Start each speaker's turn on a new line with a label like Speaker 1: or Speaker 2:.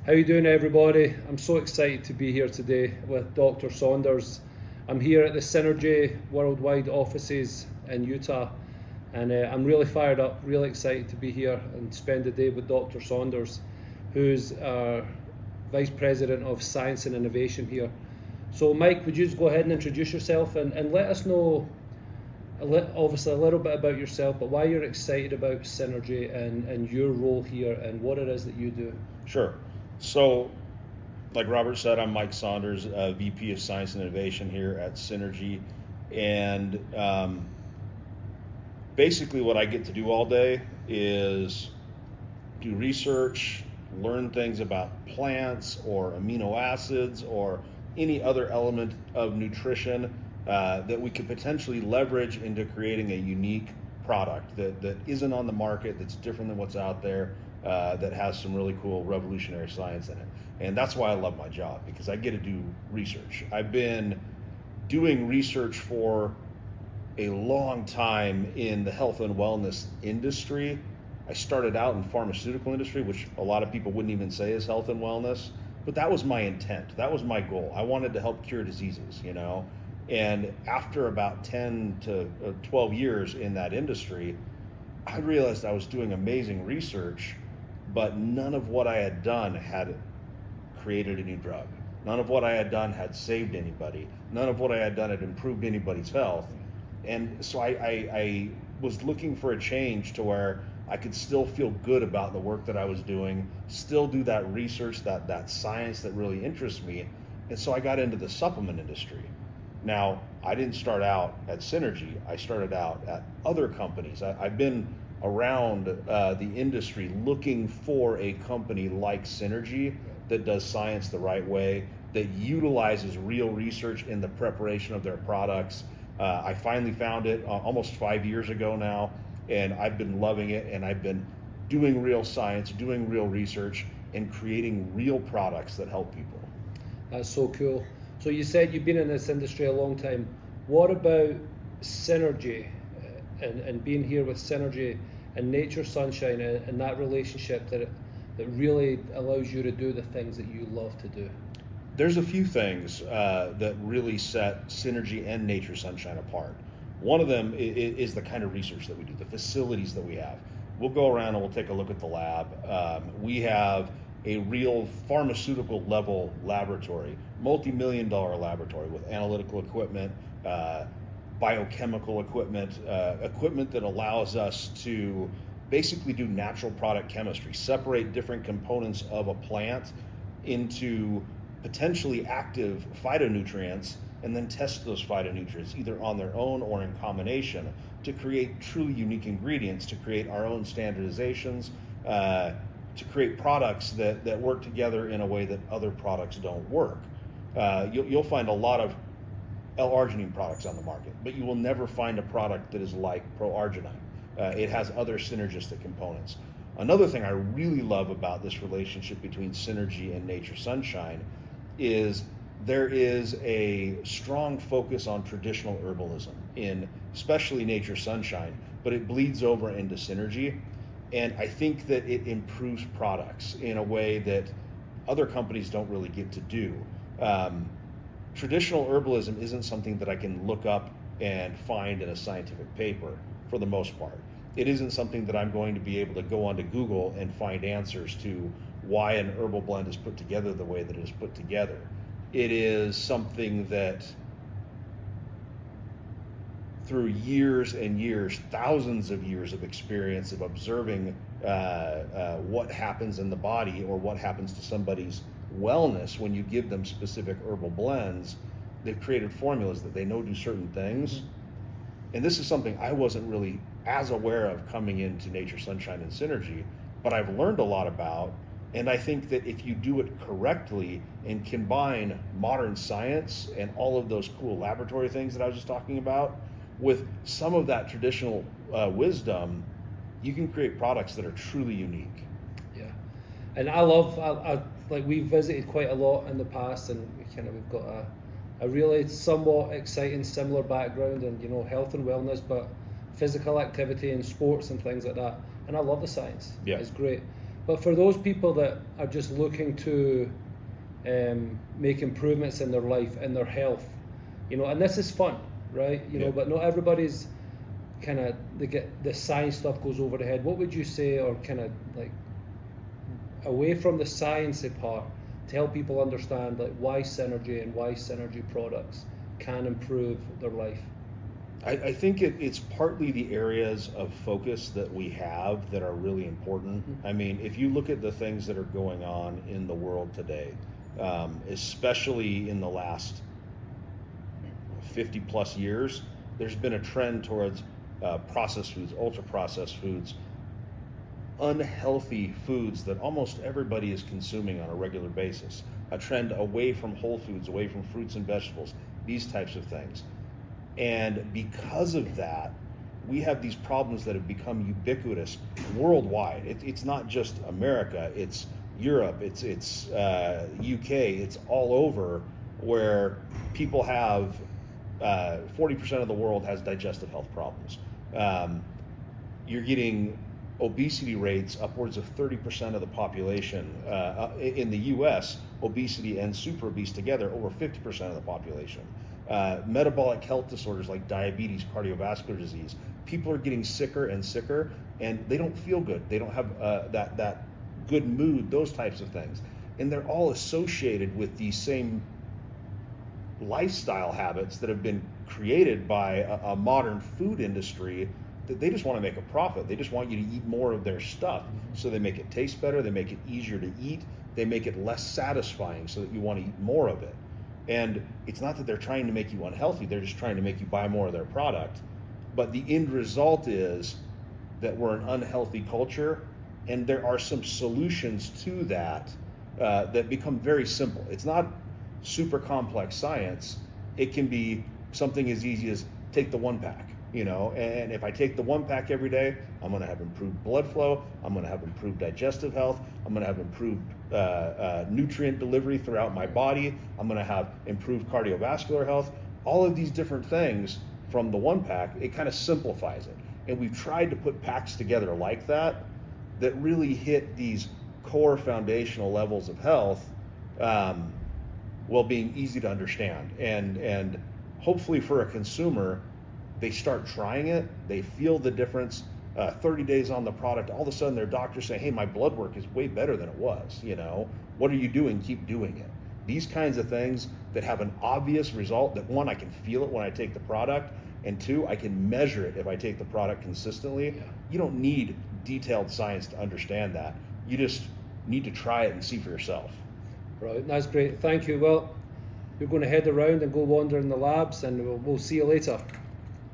Speaker 1: How you doing, everybody? I'm so excited to be here today with Dr. Saunders. I'm here at the Synergy Worldwide offices in Utah, and I'm really fired up, really excited to be here and spend the day with Dr. Saunders, who's our Vice President of Science and Innovation here. So Mike, would you just go ahead and introduce yourself and let us know obviously a little bit about yourself, but why you're excited about Synergy and your role here and what it is that you do.
Speaker 2: Sure. So, like Robert said, I'm Mike Saunders, VP of Science and Innovation here at Synergy. And basically what I get to do all day is do research, learn things about plants or amino acids or any other element of nutrition that we could potentially leverage into creating a unique product that isn't on the market, that's different than what's out there, that has some really cool revolutionary science in it. And that's why I love my job, because I get to do research. I've been doing research for a long time in the health and wellness industry. I started out in pharmaceutical industry, which a lot of people wouldn't even say is health and wellness, but that was my intent. That was my goal. I wanted to help cure diseases, you know? And after about 10 to 12 years in that industry, I realized I was doing amazing research, but none of what I had done had created a new drug. None of what I had done had saved anybody. None of what I had done had improved anybody's health. And so I was looking for a change to where I could still feel good about the work that I was doing, still do that research, that science that really interests me. And so I got into the supplement industry. Now, I didn't start out at Synergy. I started out at other companies. I've been around the industry looking for a company like Synergy that does science the right way, that utilizes real research in the preparation of their products. I finally found it almost 5 years ago now, and I've been loving it, and I've been doing real science, doing real research, and creating real products that help people.
Speaker 1: That's so cool. So you said you've been in this industry a long time. What about Synergy and being here with Synergy and Nature Sunshine and that relationship that really allows you to do the things that you love to do?
Speaker 2: There's a few things that really set Synergy and Nature Sunshine apart. One of them is the kind of research that we do, the facilities that we have. We'll go around and we'll take a look at the lab. We have a real pharmaceutical level laboratory, multi-million-dollar laboratory with analytical equipment, biochemical equipment, equipment that allows us to basically do natural product chemistry, separate different components of a plant into potentially active phytonutrients, and then test those phytonutrients either on their own or in combination to create truly unique ingredients, to create our own standardizations, to create products that work together in a way that other products don't work. You'll find a lot of L-arginine products on the market, but you will never find a product that is like pro-arginine. It has other synergistic components. Another thing I really love about this relationship between Synergy and Nature Sunshine is there is a strong focus on traditional herbalism in especially Nature Sunshine, but it bleeds over into Synergy. And I think that it improves products in a way that other companies don't really get to do. Traditional herbalism isn't something that I can look up and find in a scientific paper for the most part. It isn't something that I'm going to be able to go onto Google and find answers to why an herbal blend is put together the way that it is put together. It is something that through years and years, thousands of years of experience of observing what happens in the body or what happens to somebody's wellness when you give them specific herbal blends, they've created formulas that they know do certain things. And this is something I wasn't really as aware of coming into Nature Sunshine and Synergy, but I've learned a lot about. And I think that if you do it correctly and combine modern science and all of those cool laboratory things that I was just talking about with some of that traditional wisdom, you can create products that are truly unique.
Speaker 1: Yeah, and I like we've visited quite a lot in the past, and we've got a really somewhat exciting similar background in health and wellness, but physical activity and sports and things like that. And I love the science.
Speaker 2: Yeah.
Speaker 1: It's great. But for those people that are just looking to make improvements in their life, in their health, and this is fun, right? But not everybody's they get the science stuff goes over the head. What would you say, or kind of like away from the sciencey part, to help people understand like why synergy and why synergy products can improve their life?
Speaker 2: I think it's partly the areas of focus that we have that are really important. Mm-hmm. I mean, if you look at the things that are going on in the world today, especially in the last 50 plus years, there's been a trend towards processed foods, ultra processed foods, unhealthy foods that almost everybody is consuming on a regular basis, a trend away from whole foods, away from fruits and vegetables, these types of things. And because of that, we have these problems that have become ubiquitous worldwide. It's not just America, it's Europe, it's UK, it's all over, where people have 40% of the world has digestive health problems. You're getting obesity rates upwards of 30% of the population. In the US, obesity and super obese together, over 50% of the population. Metabolic health disorders like diabetes, cardiovascular disease. People are getting sicker and sicker, and they don't feel good. They don't have that good mood, those types of things. And they're all associated with these same lifestyle habits that have been created by a modern food industry that they just want to make a profit. They just want you to eat more of their stuff. So they make it taste better, they make it easier to eat, they make it less satisfying so that you want to eat more of it. And it's not that they're trying to make you unhealthy, they're just trying to make you buy more of their product. But the end result is that we're an unhealthy culture, and there are some solutions to that that become very simple. It's not super complex science. It can be something as easy as take the 1-pack, and if I take the 1-pack every day, I'm going to have improved blood flow, I'm going to have improved digestive health, I'm going to have improved nutrient delivery throughout my body, I'm going to have improved cardiovascular health. All of these different things from the 1-pack, it kind of simplifies it. And we've tried to put packs together like that really hit these core foundational levels of health while being easy to understand. And hopefully for a consumer, they start trying it, they feel the difference, 30 days on the product, all of a sudden their doctor's saying, hey, my blood work is way better than it was, what are you doing? Keep doing it. These kinds of things that have an obvious result, that one, I can feel it when I take the product, and two, I can measure it if I take the product consistently. Yeah. You don't need detailed science to understand that. You just need to try it and see for yourself.
Speaker 1: Right, that's great, thank you. Well, you're going to head around and go wander in the labs, and we'll see you later.